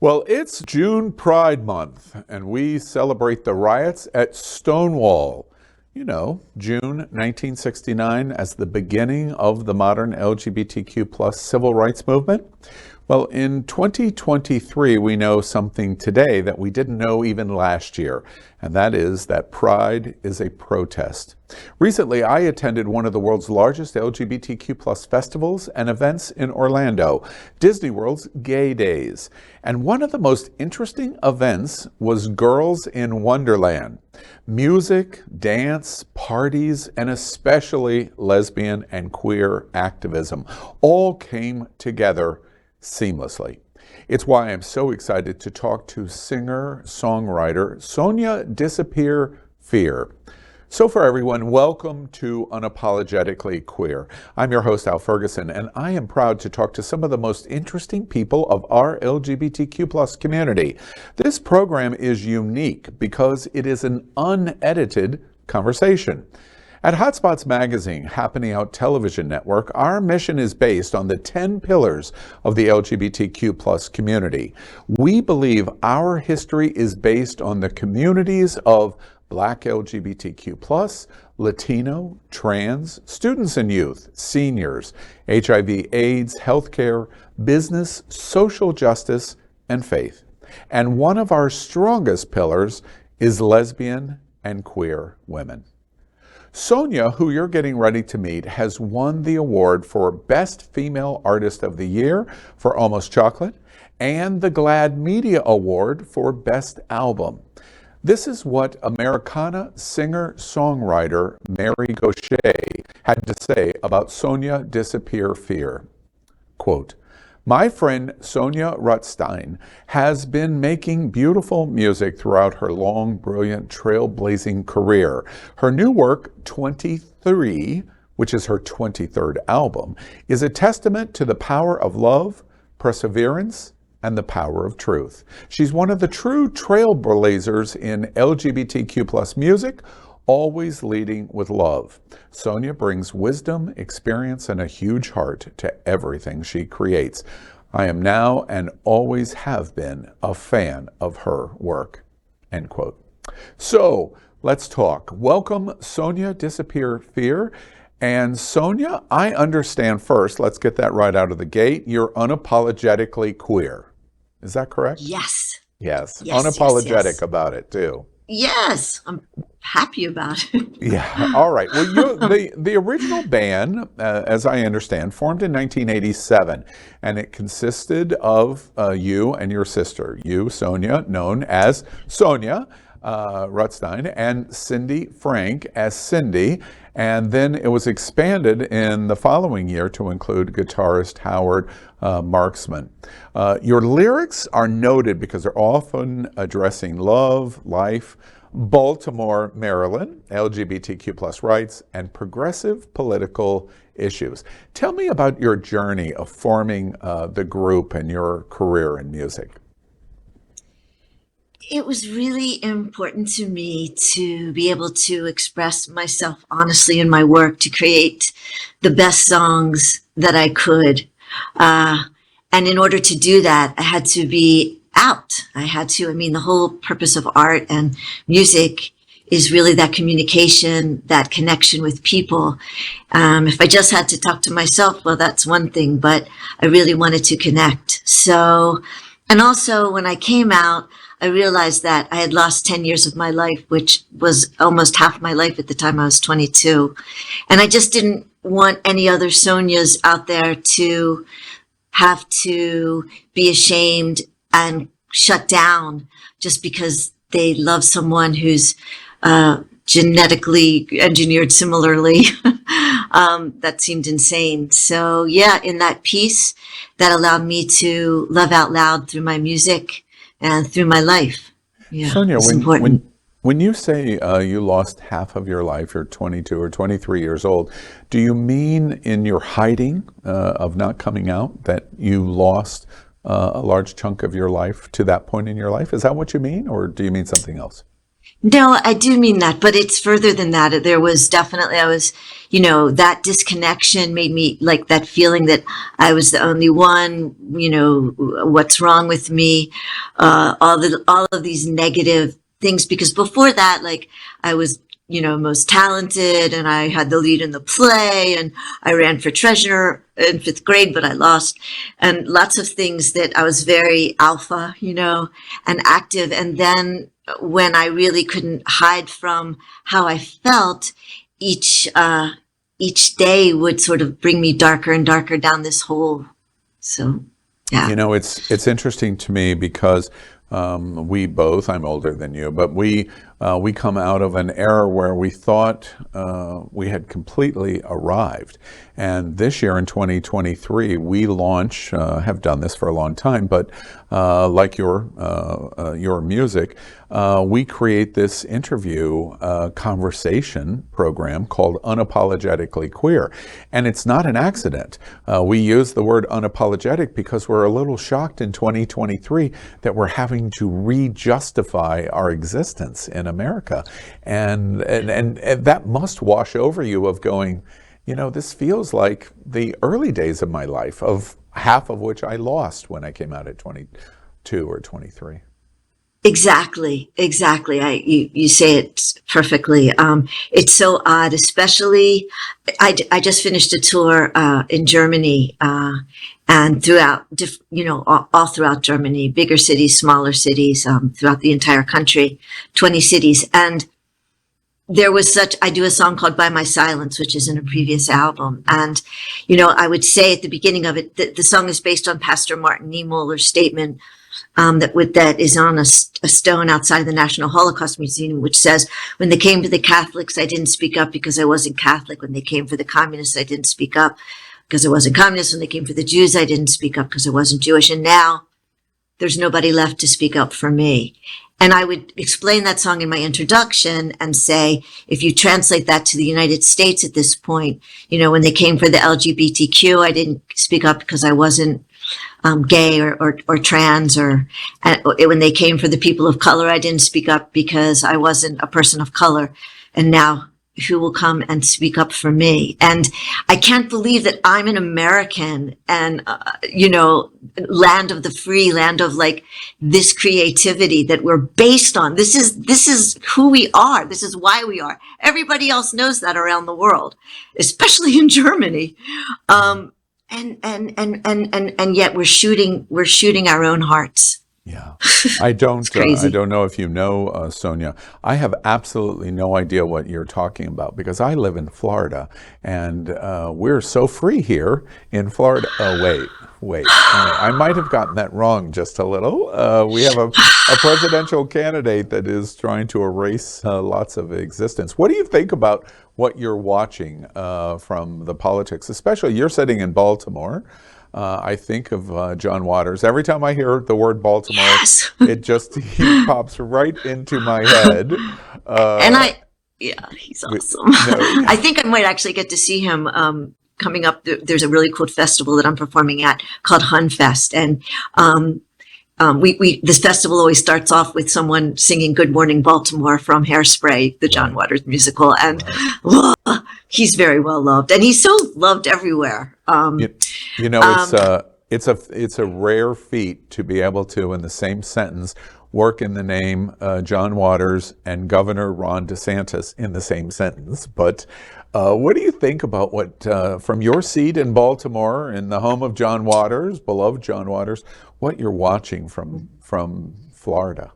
Well, it's June Pride Month, and we celebrate the riots at Stonewall. You know, June 1969 as the beginning of the modern LGBTQ plus civil rights movement. Well, in 2023, we know something today that we didn't know even last year, and that is that Pride is a protest. Recently, I attended one of the world's largest LGBTQ plus festivals and events in Orlando, Disney World's Gay Days. And one of the most interesting events was Girls in Wonderland. Music, dance, parties, and especially lesbian and queer activism all came together seamlessly. It's why I'm so excited to talk to singer-songwriter Sonia Disappear Fear. So for everyone, welcome to Unapologetically Queer. I'm your host, Al Ferguson, and I am proud to talk to some of the most interesting people of our LGBTQ plus community. This program is unique because it is an unedited conversation. At Hotspots Magazine, Happening Out television network, our mission is based on the 10 pillars of the LGBTQ plus community. We believe our history is based on the communities of Black LGBTQ plus, Latino, trans, students and youth, seniors, HIV/AIDS, healthcare, business, social justice, and faith. And one of our strongest pillars is lesbian and queer women. Sonia, who you're getting ready to meet, has won the award for Best Female Artist of the Year for Almost Chocolate and the GLAAD Media Award for Best Album. This is what Americana singer-songwriter Mary Gauthier had to say about Sonia Disappear Fear. Quote, "My friend Sonia Rutstein has been making beautiful music throughout her long, brilliant, trailblazing career. Her new work, 23, which is her 23rd album, is a testament to the power of love, perseverance, and the power of truth. She's one of the true trailblazers in LGBTQ plus music, always leading with love. Sonia brings wisdom, experience, and a huge heart to everything she creates. I am now and always have been a fan of her work." End quote. So let's talk. Welcome, Sonia Disappear Fear. And Sonia, I understand first, let's get that right out of the gate, you're unapologetically queer. Is that correct? Yes. Yes. Yes, Unapologetic yes. about it too. Yes, I'm happy about it. Yeah. All right. Well, the original band, as I understand, formed in 1987, and it consisted of you and your sister. You, Sonia, known as Sonia Rutstein, and Cindy Frank as Cindy. And then it was expanded in the following year to include guitarist Howard Marksman. Your lyrics are noted because they're often addressing love, life, Baltimore, Maryland, LGBTQ plus rights, and progressive political issues. Tell me about your journey of forming the group and your career in music. It was really important to me to be able to express myself honestly in my work, to create the best songs that I could. And in order to do that, I had to be out. The whole purpose of art and music is really that communication, that connection with people. If I just had to talk to myself, well, that's one thing, but I really wanted to connect. So, and also when I came out, I realized that I had lost 10 years of my life, which was almost half my life at the time I was 22. And I just didn't want any other Sonias out there to have to be ashamed and shut down just because they love someone who's genetically engineered similarly. That seemed insane. So yeah, in that piece, that allowed me to love out loud through my music and through my life. Yeah, Sonia, it's important. when you say you lost half of your life, you're 22 or 23 years old, do you mean in your hiding of not coming out that you lost a large chunk of your life to that point in your life? Is that what you mean, or do you mean something else? No, I do mean that, but it's further than that. There was definitely, that disconnection made me like that feeling that I was the only one, what's wrong with me? All of these negative things, because before that, like I was, most talented and I had the lead in the play and I ran for treasurer in fifth grade, but I lost, and lots of things that I was very alpha, and active. And then when I really couldn't hide from how I felt, each day would sort of bring me darker and darker down this hole. So, yeah. It's interesting to me because we both, I'm older than you, but we come out of an era where we thought we had completely arrived. And this year in 2023, we launch, have done this for a long time, but like your music, we create this interview conversation program called Unapologetically Queer. And it's not an accident. We use the word unapologetic because we're a little shocked in 2023 that we're having to re-justify our existence in America. And that must wash over you of going, this feels like the early days of my life, of half of which I lost when I came out at 22 or 23. Exactly. You say it perfectly. It's so odd, especially I just finished a tour in Germany and throughout, all throughout Germany, bigger cities, smaller cities, throughout the entire country, 20 cities. And there was I do a song called By My Silence, which is in a previous album. And, I would say at the beginning of it, that the song is based on Pastor Martin Niemöller's statement that is on a stone outside the National Holocaust Museum, which says, when they came to the Catholics, I didn't speak up because I wasn't Catholic. When they came for the communists, I didn't speak up because I wasn't communist. When they came for the Jews, I didn't speak up because I wasn't Jewish. And now there's nobody left to speak up for me. And I would explain that song in my introduction and say, if you translate that to the United States at this point, when they came for the LGBTQ, I didn't speak up because I wasn't gay or trans, or when they came for the people of color, I didn't speak up because I wasn't a person of color. And now who will come and speak up for me? And I can't believe that I'm an American and, land of the free, land of like this creativity that we're based on. This is who we are. This is why we are. Everybody else knows that around the world, especially in Germany. And yet we're shooting our own hearts. Yeah, I don't know if you know, Sonia, I have absolutely no idea what you're talking about because I live in Florida and we're so free here in Florida. Oh, wait, I might have gotten that wrong just a little. We have a presidential candidate that is trying to erase lots of existence. What do you think about what you're watching from the politics, especially you're sitting in Baltimore? I think of John Waters. Every time I hear the word Baltimore, Yes. he pops right into my head. He's awesome. I think I might actually get to see him coming up. There's a really cool festival that I'm performing at called Hunfest, and this festival always starts off with someone singing "Good Morning Baltimore" from Hairspray, the John Waters musical, and he's very well loved, and he's so loved everywhere. It's a rare feat to be able to, in the same sentence, work in the name John Waters and Governor Ron DeSantis in the same sentence. But what do you think about what, from your seat in Baltimore, in the home of John Waters, beloved John Waters, what you're watching from Florida?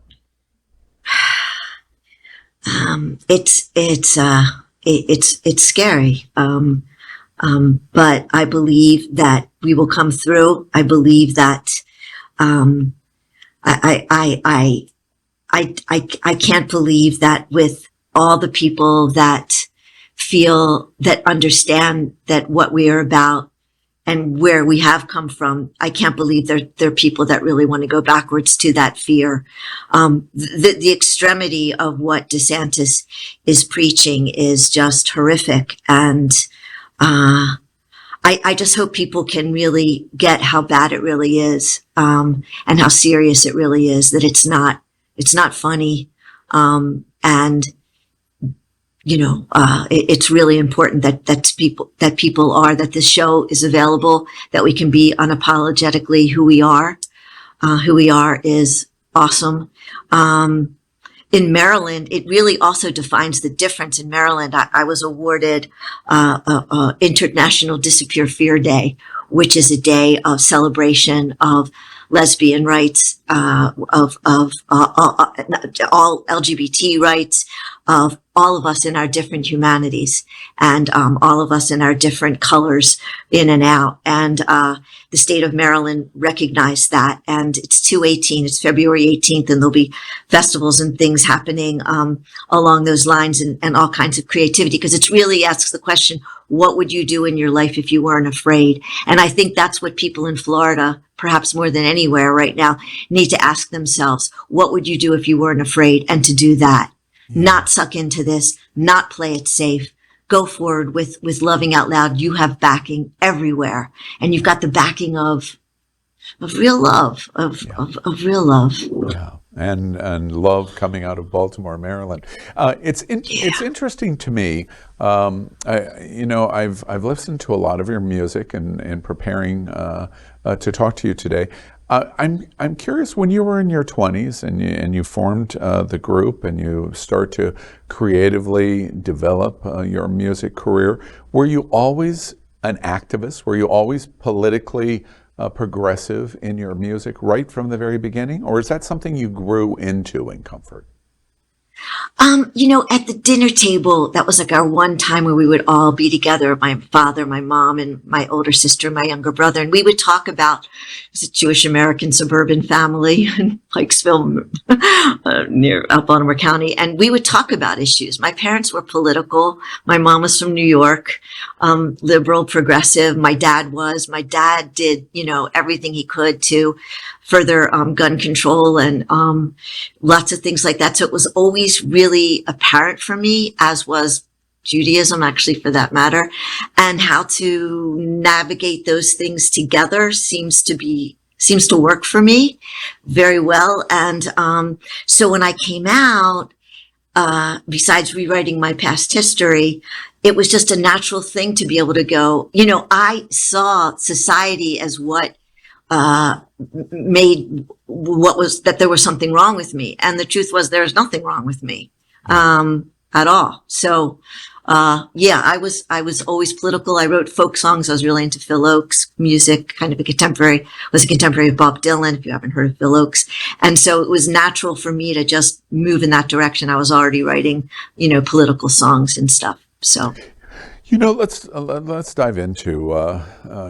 It's scary. But I believe that we will come through. I believe that, I can't believe that with all the people that feel, that understand that what we are about and where we have come from, I can't believe there are people that really want to go backwards to that fear. The extremity of what DeSantis is preaching is just horrific. And, I just hope people can really get how bad it really is, and how serious it really is, that it's not funny. And And it's really important that this show is available, that we can be unapologetically who we are. Who we are is awesome. In Maryland, it really also defines the difference. In Maryland, I was awarded International Disappear Fear Day, which is a day of celebration of lesbian rights, of all LGBT rights, of all of us in our different humanities, and all of us in our different colors in and out. And the state of Maryland recognized that. And it's 2/18, it's February 18th, and there'll be festivals and things happening along those lines, and all kinds of creativity, because it really asks the question, what would you do in your life if you weren't afraid? And I think that's what people in Florida, perhaps more than anywhere right now, need to ask themselves. What would you do if you weren't afraid? And to do that. Not suck into this, not play it safe. Go forward with loving out loud. You have backing everywhere, and you've got the backing of real love, of real love. Yeah. And love coming out of Baltimore, Maryland. It's interesting to me. I've listened to a lot of your music and preparing to talk to you today. I'm curious, when you were in your 20s and you formed the group and you start to creatively develop your music career, were you always an activist? Were you always politically progressive in your music right from the very beginning? Or is that something you grew into in comfort? At the dinner table, that was like our one time where we would all be together, my father, my mom, and my older sister, my younger brother. And we would talk about, it's a Jewish American suburban family in Pikesville, near Baltimore County. And we would talk about issues. My parents were political. My mom was from New York, liberal, progressive. My dad was. My dad did, everything he could to further gun control and lots of things like that. So it was always really apparent for me, as was Judaism, actually, for that matter, and how to navigate those things together seems to work for me very well. And so when I came out, besides rewriting my past history, it was just a natural thing to be able to go, I saw society as what made that there was something wrong with me. And the truth was, there's nothing wrong with me at all. So I was always political. I wrote folk songs. I was really into Phil Oakes music, kind of was a contemporary of Bob Dylan, if you haven't heard of Phil Oakes. And so it was natural for me to just move in that direction. I was already writing, political songs and stuff. So. Let's dive into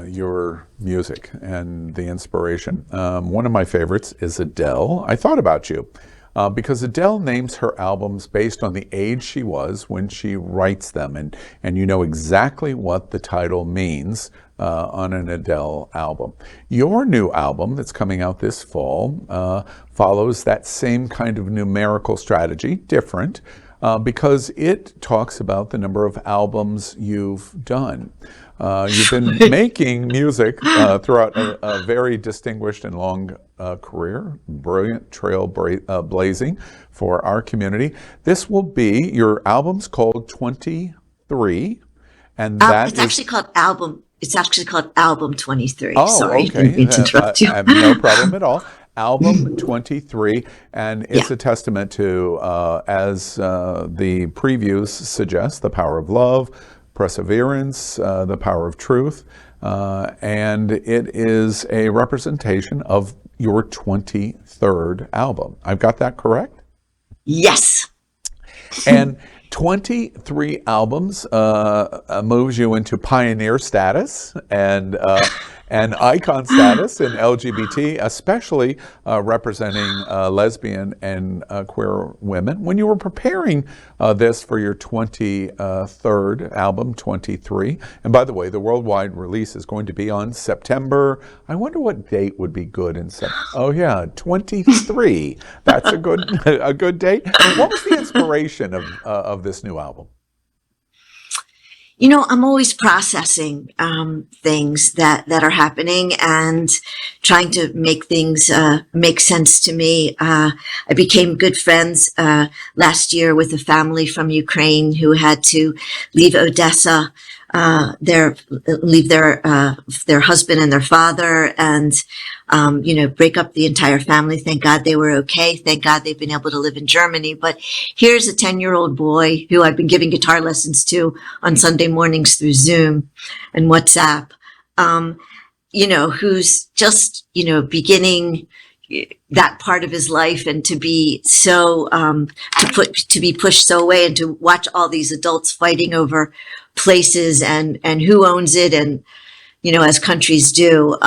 your music and the inspiration. One of my favorites is Adele. I thought about you because Adele names her albums based on the age she was when she writes them, and you know exactly what the title means on an Adele album. Your new album that's coming out this fall follows that same kind of numerical strategy, different, because it talks about the number of albums you've done. You've been making music throughout a very distinguished and long career, brilliant blazing for our community. This will be, your album's called 23, and that it's actually called album. It's actually called Album 23. Oh, sorry, okay. didn't mean to interrupt you. No problem at all. Album 23, and it's a testament to, as the previews suggest, the power of love, perseverance, the power of truth, and it is a representation of your 23rd album. I've got that correct? Yes. And 23 albums moves you into pioneer status and icon status in LGBT, especially representing lesbian and queer women. When you were preparing this for your 23rd album, 23, and by the way, the worldwide release is going to be on September. I wonder what date would be good in September. Oh yeah, 23. That's a good date. What was the inspiration of this new album? I'm always processing things that are happening and trying to make things make sense to me. I became good friends last year with a family from Ukraine who had to leave Odessa, leave their husband and their father, and break up the entire family. Thank God they were okay. Thank God they've been able to live in Germany. But here's a 10-year-old boy who I've been giving guitar lessons to on Sunday mornings through Zoom and WhatsApp, who's just, beginning that part of his life, and to be so, to be pushed so away, and to watch all these adults fighting over places and who owns it, and, as countries do.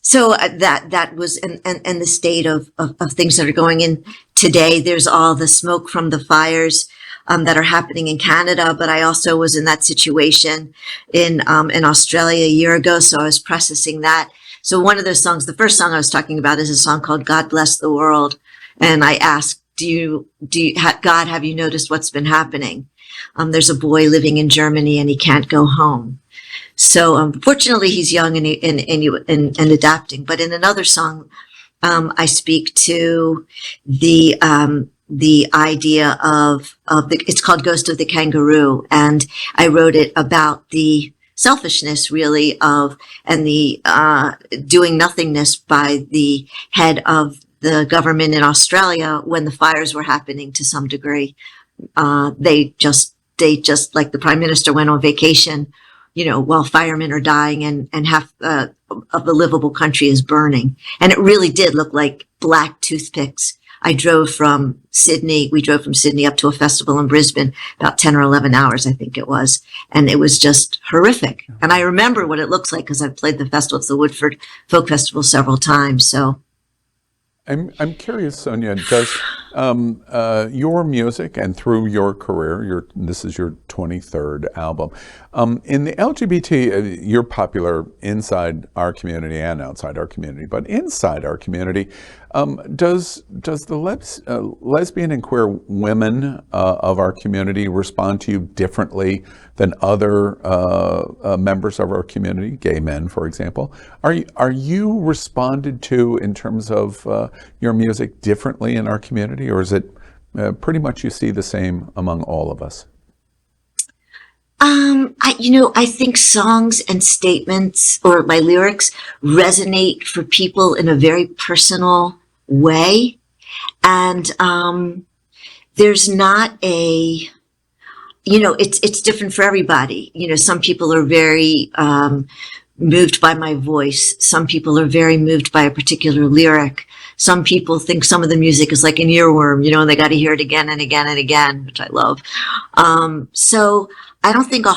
So that was, and the state of things that are going in today. There's all the smoke from the fires that are happening in Canada, but I also was in that situation in Australia a year ago, so I was processing that. So one of those songs, the first song I was talking about, is a song called "God Bless the World," and I asked, God, have you noticed what's been happening? There's a boy living in Germany and he can't go home. So fortunately, he's young and adapting. But in another song, I speak to the idea of it's called "Ghost of the Kangaroo," and I wrote it about the selfishness, really, and the doing nothingness by the head of the government in Australia when the fires were happening. To some degree, they just like the Prime Minister went on vacation, while firemen are dying and half of the livable country is burning. And it really did look like black toothpicks. We drove from Sydney up to a festival in Brisbane, about 10 or 11 hours, I think it was. And it was just horrific. And I remember what it looks like because I've played the festival. It's the Woodford Folk Festival several times. So I'm curious, Sonia, does your music, and through your career, this is your 23rd album, in the LGBT, you're popular inside our community and outside our community, but inside our community, does the lesbian and queer women of our community respond to you differently than other members of our community, gay men, for example? Are you responded to in terms of your music differently in our community, or is it pretty much you see the same among all of us? I think songs and statements, or my lyrics, resonate for people in a very personal way. And there's not it's different for everybody. Some people are very moved by my voice. Some people are very moved by a particular lyric. Some people think some of the music is like an earworm, and they got to hear it again and again and again, which I love. So I don't think I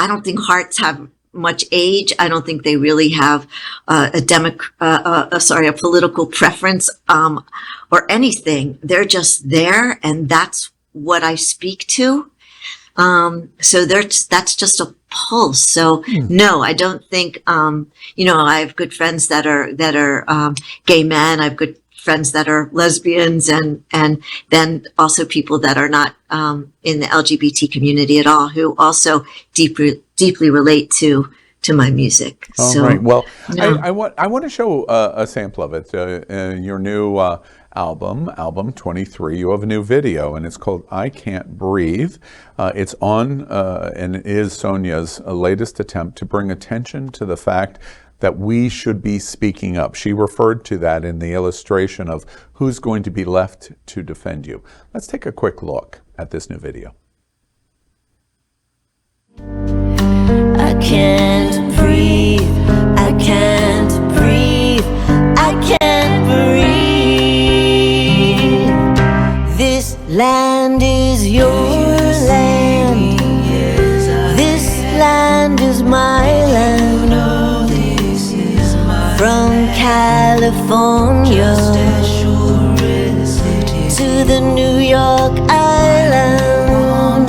don't think hearts have much age. I don't think they really have a political preference or anything. They're just there, and that's what I speak to. So that's just a pulse. So no, I don't think, I have good friends that are gay men. I have good friends that are lesbians, and then also people that are not in the LGBT community at all, who also deeply relate to my music. All right. Well, no. I want to show a sample of it. Your new album 23. You have a new video, and it's called "I Can't Breathe." It's on and is Sonia's latest attempt to bring attention to the fact that we should be speaking up. She referred to that in the illustration of who's going to be left to defend you. Let's take a quick look at this new video. I can't breathe, I can't breathe, I can't breathe. This land is your land, this land is my land. From California to the New York Island,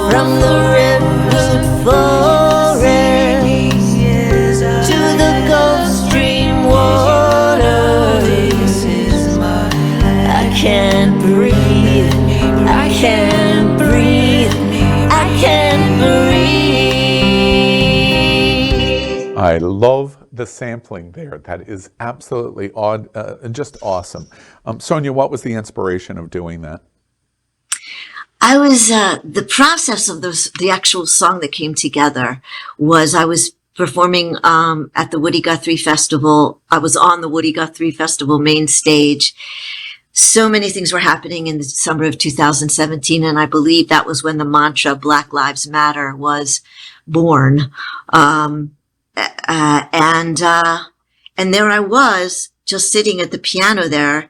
from the redwood forest to the Gulf Stream water, I can't breathe. I love the sampling there. That is absolutely just awesome. Sonia, what was the inspiration of doing that? I was the process of the actual song that came together was I was performing at the Woody Guthrie Festival. I was on the Woody Guthrie Festival main stage. So many things were happening in the summer of 2017, and I believe that was when the mantra Black Lives Matter was born. And there I was, just sitting at the piano there,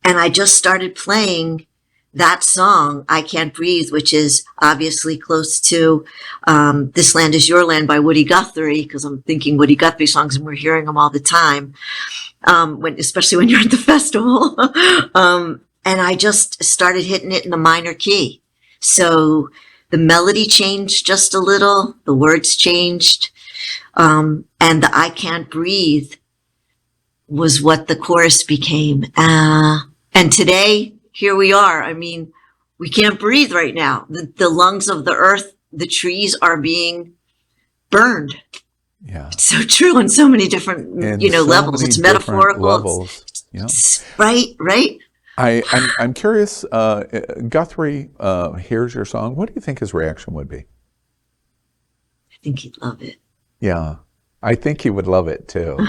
and I just started playing that song, I Can't Breathe, which is obviously close to This Land Is Your Land by Woody Guthrie, because I'm thinking Woody Guthrie songs and we're hearing them all the time, especially when you're at the festival. And I just started hitting it in the minor key. So the melody changed just a little, the words changed, and the I Can't Breathe was what the chorus became. And today, here we are. I mean, we can't breathe right now. The lungs of the earth, the trees are being burned. Yeah. It's so true on so many different, levels. It's metaphorical. Levels. Yeah. Right. I'm curious, Guthrie hears your song. What do you think his reaction would be? I think he'd love it. Yeah, I think he would love it too,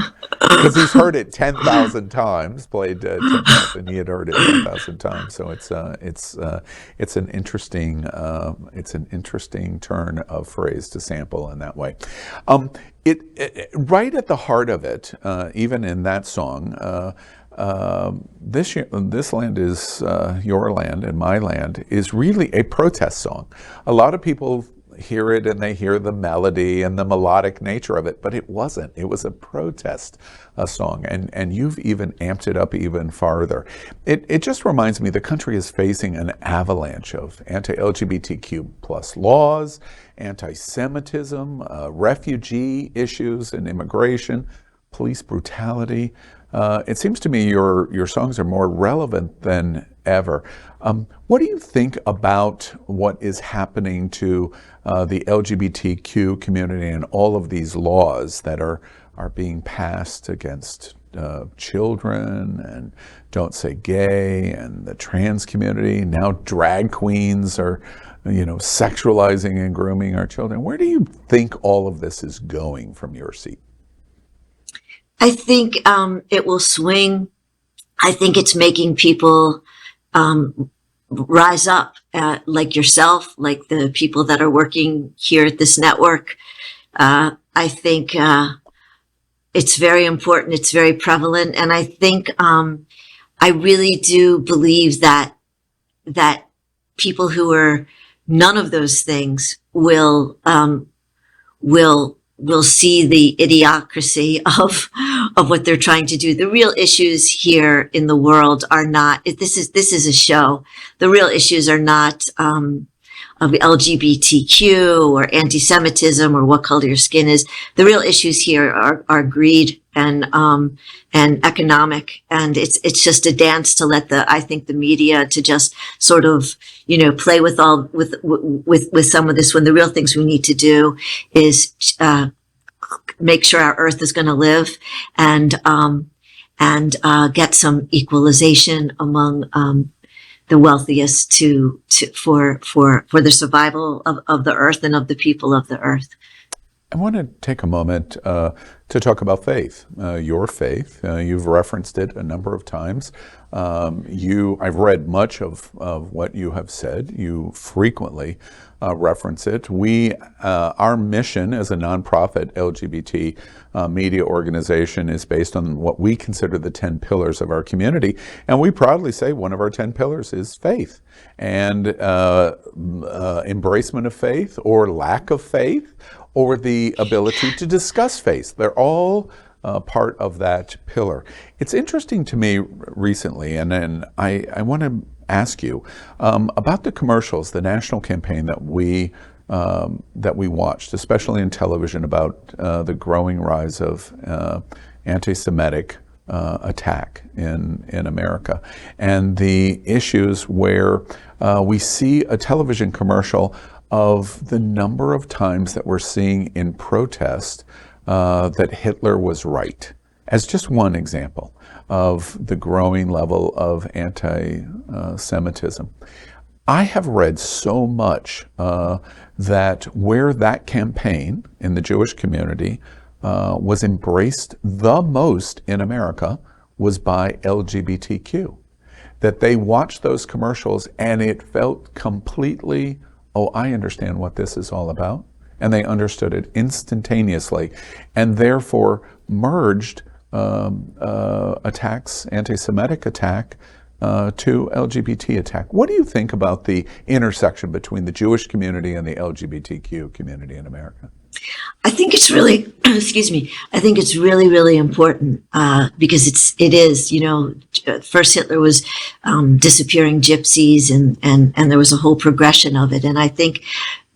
because he's heard it 10,000 times. Played 10,000. He had heard it 10,000 times. So it's an interesting turn of phrase to sample in that way. Right at the heart of it, even in that song. This land is your land and my land is really a protest song. A lot of people hear it and they hear the melody and the melodic nature of it, but it wasn't. It was a protest song, and you've even amped it up even farther. It just reminds me the country is facing an avalanche of anti-LGBTQ plus laws, anti-Semitism, refugee issues and immigration, police brutality. It seems to me your songs are more relevant than ever. What do you think about what is happening to the LGBTQ community and all of these laws that are being passed against children and Don't Say Gay and the trans community? Now drag queens are, sexualizing and grooming our children. Where do you think all of this is going from your seat? I think it will swing. I think it's making people rise up, like yourself, like the people that are working here at this network. I think it's very important. It's very prevalent. And I think I really do believe that people who are none of those things will see the idiocracy of what they're trying to do. The real issues here in the world are not, this is a show. The real issues are not of LGBTQ or anti-Semitism or what color your skin is. The real issues here are greed and economic. And it's just a dance to let I think the media to just sort of, play with some of this, when the real things we need to do is, make sure our earth is going to live and get some equalization among, the wealthiest for the survival of the earth and of the people of the earth. I want to take a moment to talk about faith, your faith. You've referenced it a number of times. I've read much of what you have said. You frequently reference it. Our mission as a nonprofit LGBT media organization is based on what we consider the 10 pillars of our community. And we proudly say one of our 10 pillars is faith. And embracement of faith or lack of faith, or the ability to discuss faith. They're all part of that pillar. It's interesting to me recently, and I want to ask you about the commercials, the national campaign that we watched, especially in television, about the growing rise of anti-Semitic attack in America, and the issues where we see a television commercial of the number of times that we're seeing in protest that Hitler was right, as just one example of the growing level of anti-Semitism. I have read so much that where that campaign in the Jewish community was embraced the most in America was by LGBTQ. That they watched those commercials and it felt completely, oh, I understand what this is all about. And they understood it instantaneously and therefore merged attacks, anti-Semitic attack, to LGBT attack. What do you think about the intersection between the Jewish community and the LGBTQ community in America? I think it's really, excuse me, I think it's really, really important because it is, you know, first Hitler was disappearing gypsies and there was a whole progression of it. And I think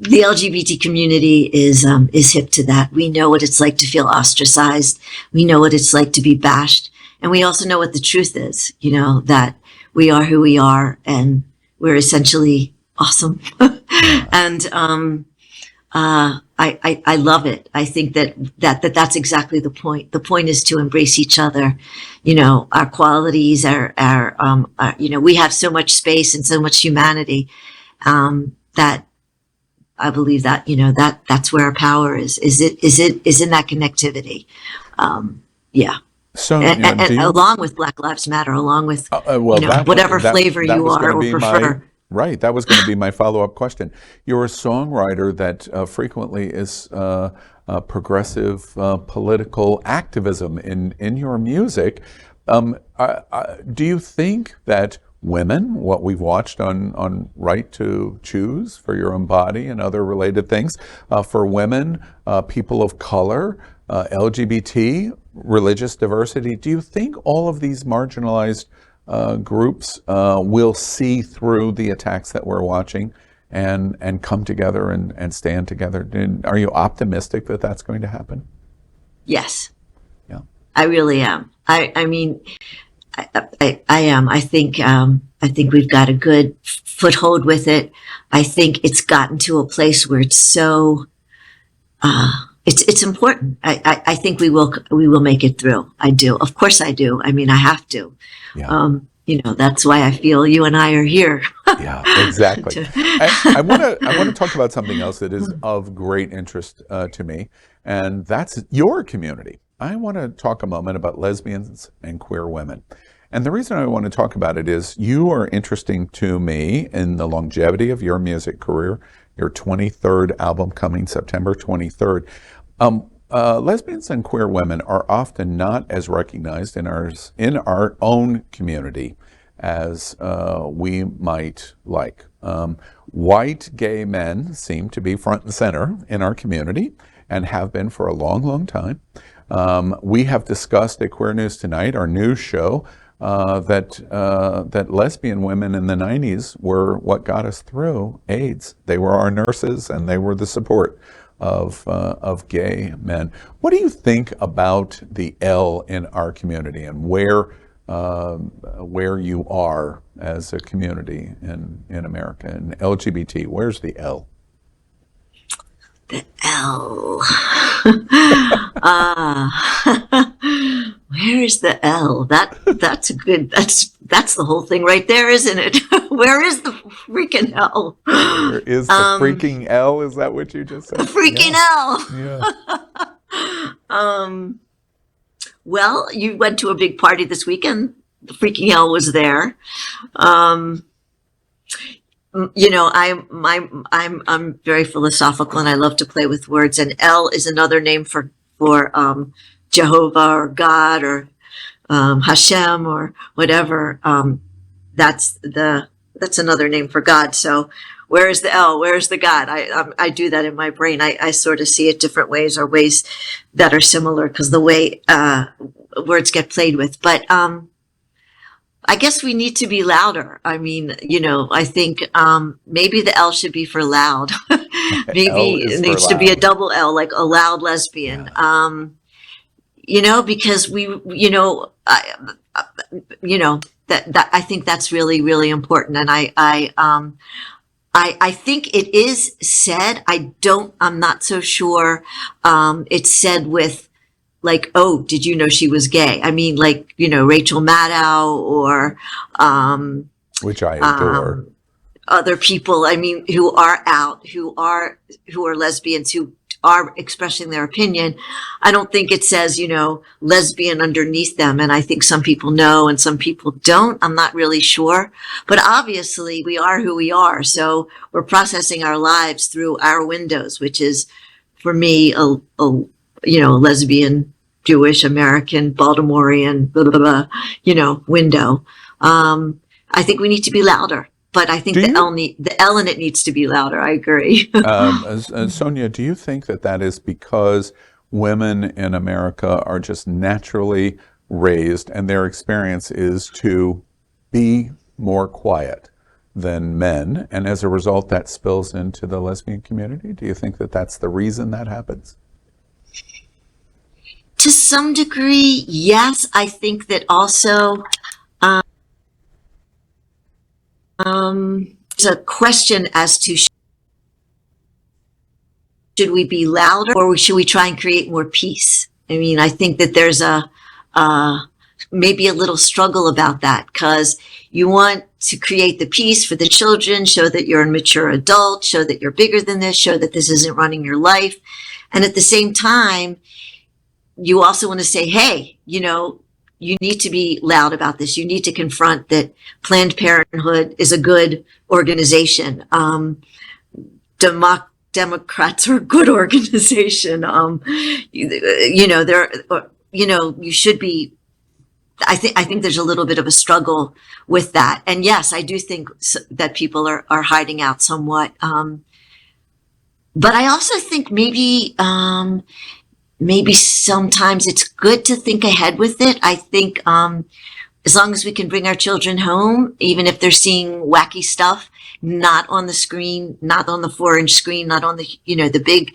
the LGBT community is hip to that. We know what it's like to feel ostracized. We know what it's like to be bashed. And we also know what the truth is, you know, that we are who we are and we're essentially awesome. And I love it. I think that's exactly the point. The point is to embrace each other, you know, our qualities, our you know, we have so much space and so much humanity, that I believe that, you know, that's where our power is in that connectivity. Yeah. So, and along with Black Lives Matter, along with, well, you know, whatever flavor you are or prefer. Right, that was going to be my follow-up question. You're a songwriter that frequently is progressive political activism in your music. Do you think that women, what we've watched on Right to Choose for Your Own Body and other related things, for women, people of color, LGBT, religious diversity, do you think all of these marginalized groups will see through the attacks that we're watching and come together and stand together? Are you optimistic that that's going to happen? Yes. Yeah. I really am. I mean, I am. I think we've got a good foothold with it. I think it's gotten to a place where it's so, it's important. I think we will make it through. I do. Of course I do. I mean, I have to. Yeah. You know, that's why I feel you and I are here. Yeah, exactly. I want to talk about something else that is of great interest to me, and that's your community. I want to talk a moment about lesbians and queer women. And the reason I want to talk about it is you are interesting to me in the longevity of your music career, your 23rd album coming September 23rd. Lesbians and queer women are often not as recognized in our own community as we might like. White gay men seem to be front and center in our community and have been for a long, long time. We have discussed at Queer News Tonight, our news show, that lesbian women in the 90s were what got us through AIDS. They were our nurses and they were the support of gay men. What do you think about the L in our community and where you are as a community in America and LGBT? Where's the L? The L. Where is the L? That's a good. That's the whole thing right there, isn't it? Where is the freaking L? Where is the freaking L? Is that what you just said? The freaking L. Yeah. Well, you went to a big party this weekend. The freaking L was there. You know, I'm very philosophical and I love to play with words. And L is another name for Jehovah or God or Hashem or whatever. That's another name for God. So where is the L? Where is the God? I do that in my brain. I sort of see it different ways or ways that are similar because the way words get played with. But I guess we need to be louder. I mean, you know, I think maybe the L should be for loud. Maybe it needs to be a double L, like a loud lesbian. Yeah. You know, because that I think that's really, really important. And I think it is said. I'm not so sure. It's said with like, oh, did you know she was gay? I mean, like, Rachel Maddow or, which I adore. Other people, I mean, who are out, who are lesbians, who are expressing their opinion. I don't think it says, lesbian underneath them. And I think some people know and some people don't. I'm not really sure. But obviously we are who we are. So we're processing our lives through our windows, which is for me, a lesbian, Jewish, American, Baltimorean, blah, blah, blah, window. I think we need to be louder. But I think the L in it needs to be louder. I agree. Sonia, do you think that is because women in America are just naturally raised and their experience is to be more quiet than men, and as a result that spills into the lesbian community? Do you think that's the reason that happens? To some degree, yes. I think that also there's a question as to should we be louder or should we try and create more peace? I mean, I think that there's maybe a little struggle about that, because you want to create the peace for the children, show that you're a mature adult, show that you're bigger than this, show that this isn't running your life. And at the same time, you also want to say, hey, you need to be loud about this. You need to confront that Planned Parenthood is a good organization. Democrats are a good organization. You should be. I think there's a little bit of a struggle with that. And yes, I do think that people are hiding out somewhat. But I also think maybe sometimes it's good to think ahead with it. I think as long as we can bring our children home, even if they're seeing wacky stuff, not on the screen, not on the 4-inch screen, not on the, the big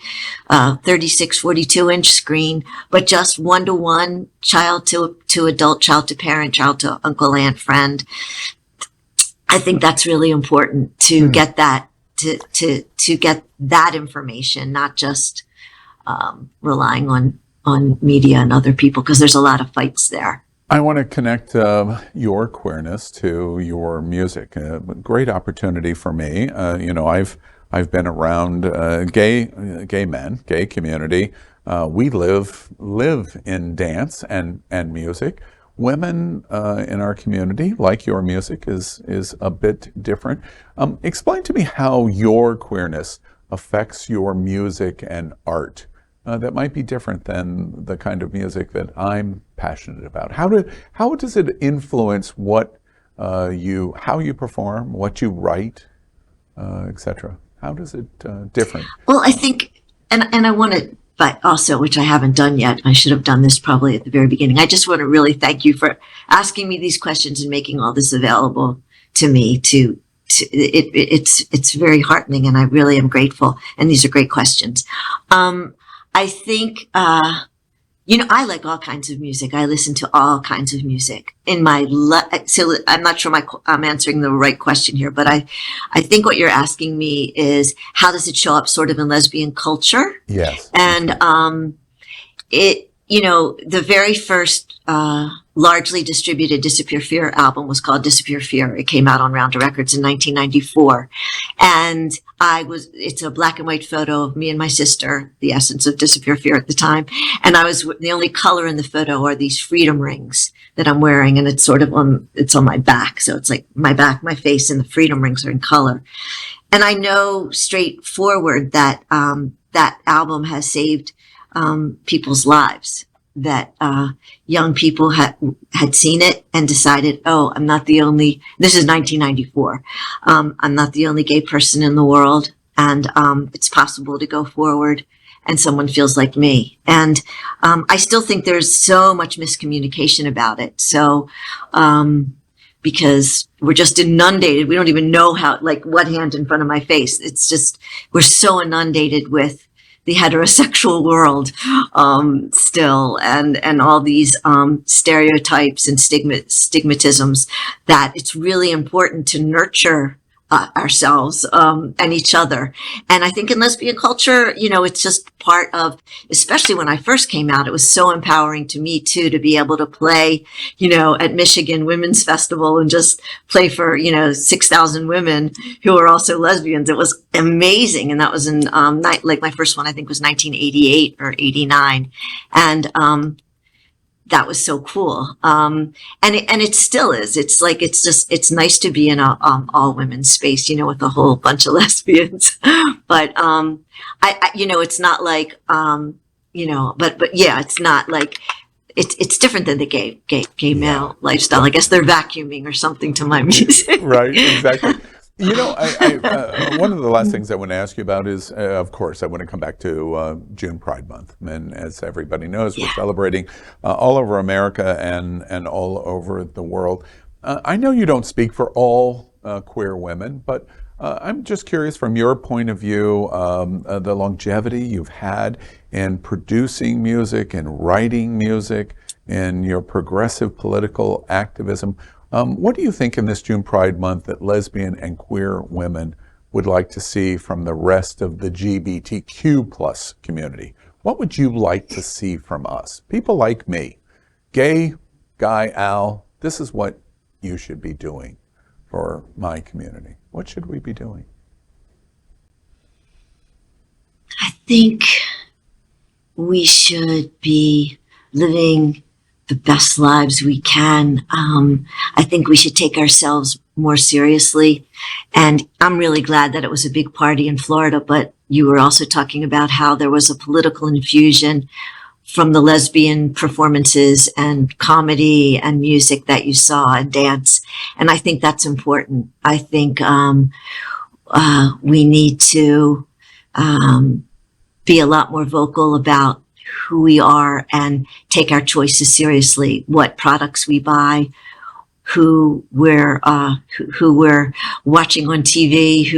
36, 42-inch screen, but just one-to-one, child to adult, child to parent, child to uncle, aunt, friend. I think that's really important to get that, to get that information, not just relying on media and other people, because there's a lot of fights there. I want to connect your queerness to your music. A great opportunity for me. I've been around gay men, gay community. We live in dance and music. Women in our community, like your music, is a bit different. Explain to me how your queerness affects your music and art. That might be different than the kind of music that I'm passionate about. How does it influence how you perform, what you write, etc.? How does it different? Well, I think, and I want to, but also, which I haven't done yet, I should have done this probably at the very beginning. I just want to really thank you for asking me these questions and making all this available to me. It's very heartening, and I really am grateful. And these are great questions. I think, I like all kinds of music. I listen to all kinds of music so I'm not sure I'm answering the right question here, but I think what you're asking me is how does it show up sort of in lesbian culture? Yes. And, the very first, largely distributed Disappear Fear album was called Disappear Fear. It came out on Rounder Records in 1994. And it's a black and white photo of me and my sister, the essence of Disappear Fear at the time. And the only color in the photo are these freedom rings that I'm wearing. And it's sort of it's on my back. So it's like my back, my face, and the freedom rings are in color. And I know straightforward that, that album has saved, people's lives, that young people had seen it and decided, oh, I'm not the only, this is 1994, I'm not the only gay person in the world, and it's possible to go forward, and someone feels like me. And I still think there's so much miscommunication about it. So because we're just inundated, we don't even know what hand in front of my face. It's just, we're so inundated with the heterosexual world still, and all these stereotypes and stigmatisms, that it's really important to nurture ourselves and each other. And I think in lesbian culture, it's just part of, especially when I first came out, it was so empowering to me too, to be able to play, at Michigan Women's Festival and just play for, 6,000 women who were also lesbians. It was amazing. And that was in, like my first one, I think was 1988 or 89. And, that was so cool. And it still is. It's like, it's nice to be in a, all women's space, with a whole bunch of lesbians. But, it's not like, but yeah, it's not like, it's different than the gay male lifestyle. I guess they're vacuuming or something to my music. Right, exactly. One of the last things I want to ask you about is, of course, I want to come back to June Pride Month. And as everybody knows, we're celebrating all over America and all over the world. I know you don't speak for all queer women, but I'm just curious from your point of view, the longevity you've had in producing music and writing music and your progressive political activism. What do you think in this June Pride Month that lesbian and queer women would like to see from the rest of the LGBTQ plus community? What would you like to see from us? People like me, gay, guy, Al, this is what you should be doing for my community. What should we be doing? I think we should be living the best lives we can. I think we should take ourselves more seriously. And I'm really glad that it was a big party in Florida, but you were also talking about how there was a political infusion from the lesbian performances and comedy and music that you saw and dance. And I think that's important. I think we need to be a lot more vocal about who we are and take our choices seriously, what products we buy, who we're watching on TV,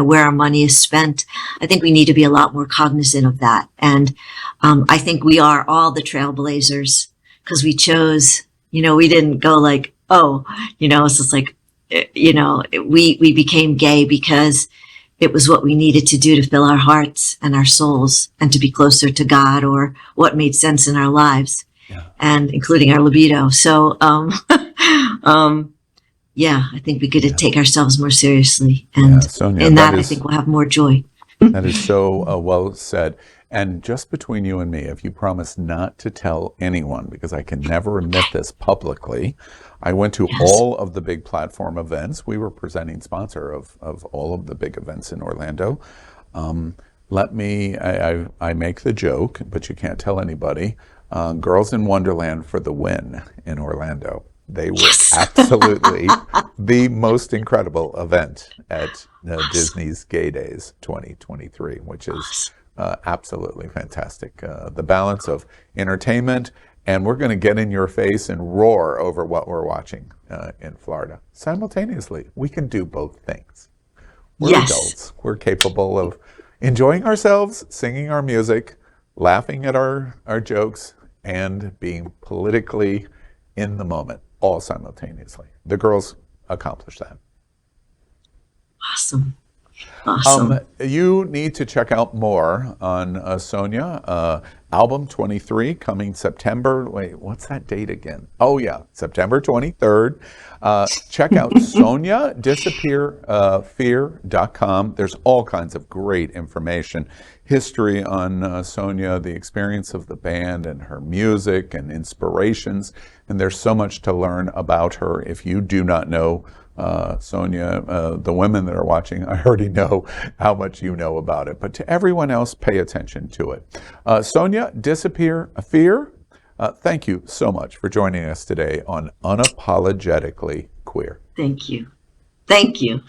where our money is spent. I think we need to be a lot more cognizant of that. And I think we are all the trailblazers because we chose, we didn't go like, it's just like, we became gay because it was what we needed to do to fill our hearts and our souls and to be closer to God or what made sense in our lives, and including our libido. So, I think we could take ourselves more seriously. And Sonia, in that I think we'll have more joy. That is so well said. And just between you and me, if you promise not to tell anyone, because I can never admit this publicly, I went to all of the big platform events. We were presenting sponsor of all of the big events in Orlando. I make the joke, but you can't tell anybody, Girls in Wonderland for the win in Orlando. They were absolutely the most incredible event at Disney's Gay Days 2023, which is absolutely fantastic. The balance of entertainment, and we're going to get in your face and roar over what we're watching in Florida. Simultaneously, we can do both things. We're adults. We're capable of enjoying ourselves, singing our music, laughing at our jokes, and being politically in the moment, all simultaneously. The girls accomplish that. Awesome. You need to check out more on Sonia. Album 23 coming September. Wait, what's that date again? Oh yeah, September 23rd. Check out Sonia Disappear Fear.com. There's all kinds of great information, history on Sonia, the experience of the band and her music and inspirations. And there's so much to learn about her. If you do not know Sonia, the women that are watching, I already know how much you know about it. But to everyone else, pay attention to it. Sonia Disappear Fear, thank you so much for joining us today on Unapologetically Queer. Thank you. Thank you.